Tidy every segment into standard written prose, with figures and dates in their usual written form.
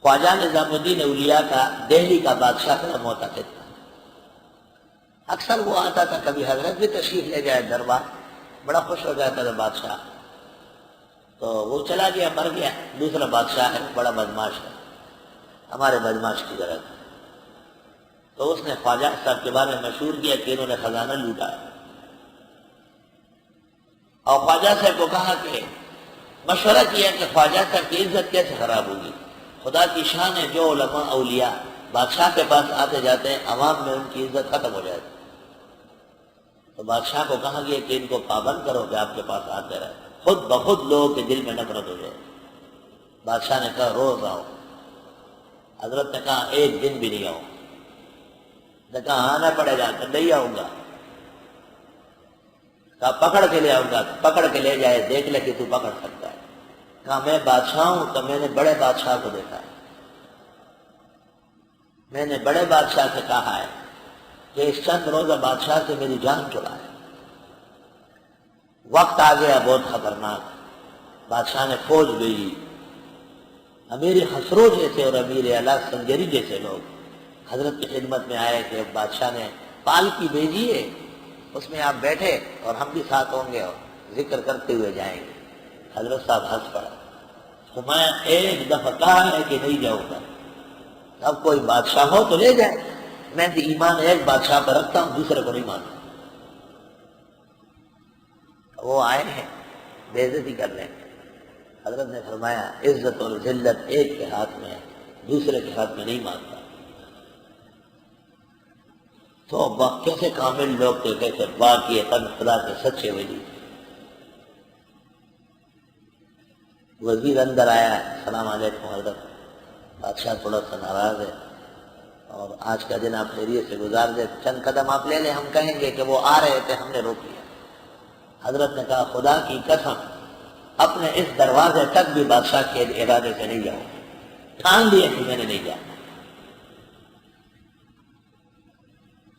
خواجہ نظام الدین اولیاء کا دہلی کا بادشاہ کا معتقد تھا. اکثر وہ آتا تھا، کبھی حضرت بھی تشریف لے جائے دربار، بڑا خوش ہو جاتا تھا بادشاہ. تو وہ چلا گیا، مر گیا. دوسرا بادشاہ ہے، بڑا بدماش ہے، ہمارے بدماش کی ضرورت ہے. تو اس نے خواجہ صاحب کے بارے میں مشہور کیا کہ انہوں نے خزانہ لوٹا ہے. اور خواجہ صاحب کو کہا کہ مشورہ کیا کہ خواجہ صاحب کی عزت کیسے خراب ہوگی. خدا کی شان ہے، جو علماء اولیاء بادشاہ کے پاس آتے جاتے ہیں، عوام میں ان کی عزت ختم ہو جاتی. تو بادشاہ کو کہا گیا کہ ان کو پابند کرو کہ آپ کے پاس آتے رہے، خود بخود لوگوں کے دل میں نفرت ہو جائے. بادشاہ نے کہا روز آؤ. حضرت نے کہا ایک دن بھی نہیں آؤ. نے کہا آنا پڑے گا. کہ نہیں آؤں گا. کہا پکڑ کے لے آؤں گا. پکڑ کے لے جائے، دیکھ لے کہ تو پکڑ سکتا ہے. کہا میں بادشاہ ہوں تو میں نے بڑے بادشاہ کو دیکھا ہے. میں نے بڑے بادشاہ سے کہا ہے کہ اس چند روزہ بادشاہ سے میری جان چرائے. وقت آ گیا بہت خطرناک. بادشاہ نے فوج بھیجی. امیر خسرو جیسے اور امیر اعلیٰ سنجری جیسے لوگ حضرت کی خدمت میں آئے کہ بادشاہ نے پالکی بھیجی ہے، اس میں آپ بیٹھے اور ہم بھی ساتھ ہوں گے اور ذکر کرتے ہوئے جائیں گے. حضرت صاحب ہنس پڑا. میں ایک دفعہ کہا ہے کہ نہیں جاؤں گا. اب کوئی بادشاہ ہو تو لے جائے. میں تو ایمان ایک بادشاہ پر رکھتا ہوں، دوسرے کو نہیں مانتا. وہ آئے ہیں بے عزتی کر لیں. حضرت نے فرمایا عزت اور ذلت ایک کے ہاتھ میں ہے، دوسرے کے ہاتھ میں نہیں مانتا. تو کیسے کامل لوگ تھے، کیسے باقی قد خدا کے سچے ولی. وزیر اندر آیا، السلام علیکم حضرت. بادشاہ تھوڑا سا ناراض ہے اور آج کا دن آپ خیریت سے گزار دے، چند قدم آپ لے لیں، ہم کہیں گے کہ وہ آ رہے تھے، ہم نے روک لیا. حضرت نے کہا خدا کی قسم اپنے اس دروازے تک بھی بادشاہ کے ارادے سے نہیں جاؤں. ٹھان دیے کہ میں نے نہیں جانا.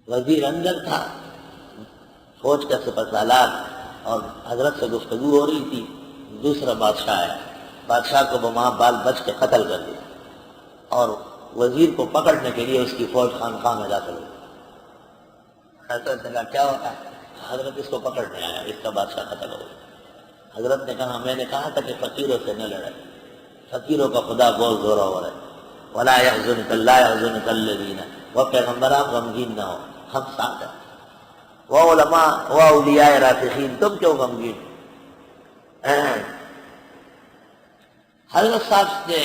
وزیر اندر تھا، فوج کا سپرسالار، اور حضرت سے گفتگو ہو رہی تھی. دوسرا بادشاہ ہے، بادشاہ کو وہاں بال بچ کے قتل کر دیا اور وزیر کو پکڑنے کے لیے اس کی فوج خانقاہ میں داخل ہوئی. حضرت نے کہا کیا ہوتا ہے؟ حضرت اس کو پکڑنے آیا، اس کا بادشاہ قتل ہو گیا. حضرت نے کہا میں نے کہا تھا کہ فقیروں سے نہ لڑے، فقیروں کا خدا بہت زورا ہو رہا ہے. وَلَا يَحْزُنْكَ اللَّهُ يَحْزُنْكَ الَّذِينَ، وہ پیغمبران غمگین نہ ہو، ہم ساتھ ہیں. وہ علماء وہ اولیاء راسخین، تم کیوں غمگین؟ حضرت صاحب سے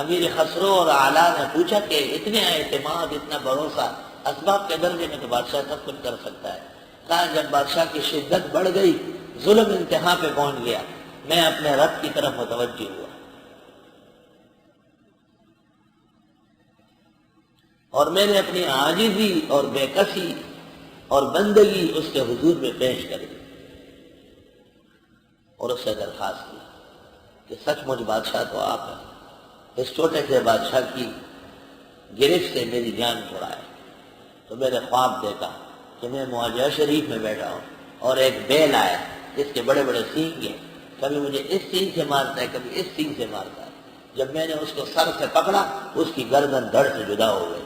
امیر خسرو اور اعلیٰ نے پوچھا کہ اتنے اعتماد، اتنا بھروسہ، اسباب کے درجے میں تو بادشاہ سب کچھ کر سکتا ہے. کہا جب بادشاہ کی شدت بڑھ گئی، ظلم انتہا پہ پہنچ گیا، میں اپنے رب کی طرف متوجہ ہوا اور میں نے اپنی عاجزی اور بے کسی اور بندگی اس کے حضور میں پیش کری اور اس سے درخواست کی کہ سچ مجھ بادشاہ تو آپ ہیں، اس چھوٹے سے بادشاہ کی گرفت سے میری جان چھڑائے. تو میں نے خواب دیکھا کہ میں معاجہ شریف میں بیٹھا ہوں اور ایک بیل آیا جس کے بڑے بڑے سینگ ہیں، کبھی مجھے اس سینگ سے مارتا ہے، کبھی اس سینگ سے مارتا ہے. جب میں نے اس کو سر سے پکڑا، اس کی گردن دھڑ سے جدا ہو گئی.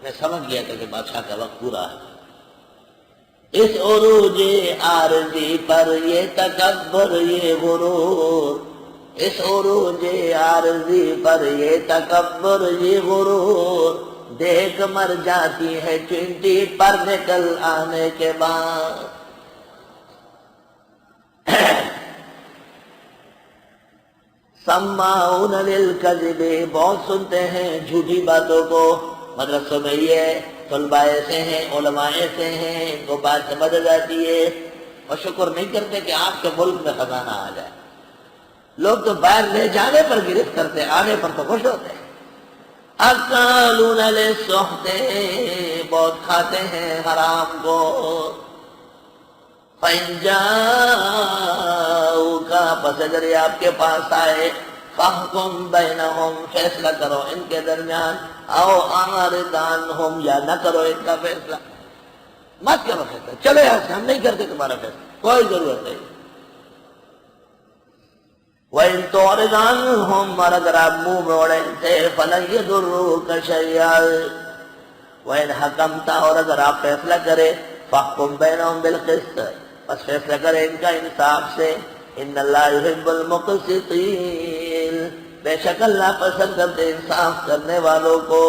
میں سمجھ گیا کہ بادشاہ کا وقت پورا ہے. اس عروج عارضی پر یہ تکبر یہ غرور، اس عروج عارضی پر یہ تکبر یہ غرور، دیکھ مر جاتی ہے چینٹی پر نکل آنے کے بعد. سماعون للکذب، بہت سنتے ہیں جھوٹی باتوں کو. مدرسوں میں یہ طلباء ایسے ہیں، علماء ایسے ہیں، ان کو بات سمجھ جاتی ہے اور شکر نہیں کرتے کہ آپ کے ملک میں خزانہ آ جائے. لوگ تو باہر لے جانے پر گرفت کرتے، آنے پر تو خوش ہوتے ہیں. اکالون للسحت، بہت کھاتے ہیں حرام کو. فَإِن جَاءُوكَ، پس اگر یہ آپ کے پاس آئے، فَاحْكُم بَيْنَهُمْ، فیصلہ کرو ان کے درمیان، او اعرض عنہم، یا نہ کرو ان کا فیصلہ. مت کرو فیصلہ، چلو یہاں سے، ہم نہیں کرتے تمہارا فیصلہ، کوئی ضرورت نہیں. وَإِن تُعْرِضْ عَنْهُمْ، اور اگر آپ منہ موڑیں ان سے فَلَن يَضُرُّوكَ شَيْئًا، وَإِنْ حَكَمْتَ، اور اگر آپ فیصلہ کرے فَاحْكُم بَيْنَهُمْ بِالْقِسْطِ، بس فیصلہ کرے ان کا انصاف سے، ان اللہ يحب المقسطین، بے شک اللہ پسند کرتے انصاف کرنے والوں کو.